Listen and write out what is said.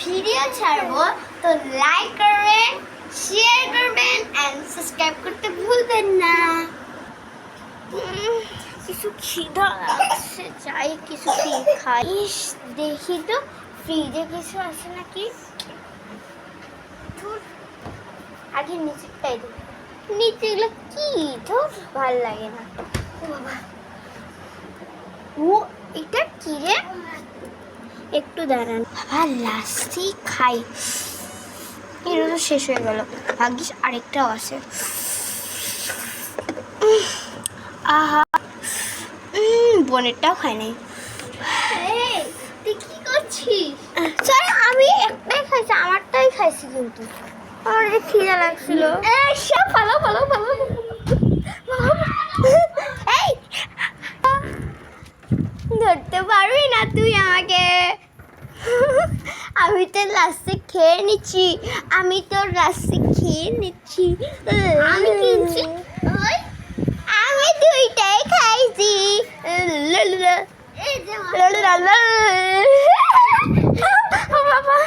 Video ছাড়বো তো like করবেন, শেয়ার করবেন এন্ড সাবস্ক্রাইব করতে ভুলবেন না। কিছু খিদা লাগছে, চাই কিছু খাই। দেখি তো ফ্রিজে কিছু আছে নাকি। আগে নিচেরটাই দেখি, নিচে এগুলো কি ধর ভাল লাগে না। ও বাবা, ও এটা কি রে? একটু দাঁড়ান বাবা, লাস্টই খাই। এটা তো শেষ হয়ে গেল, ভাগ্যিস আরেকটাও আছে। আহা, বোনেরটাও খাই নাই। তুই কি করছিস? সরি, আমি একটাই খাইছি, আমারটাই খাইছি কিন্তু আমার যে খিদা লাগছিল। সব ভালো ভালো ভালো। এই ধরতে পারবি না তুই আমাকে। আমি তো লাস্টে খেয়ে নিচ্ছি, আমি তো লাস্টে খেয়ে নিচ্ছি। আমি কিনছি, আমি দুইটাই খাইছি। বাবা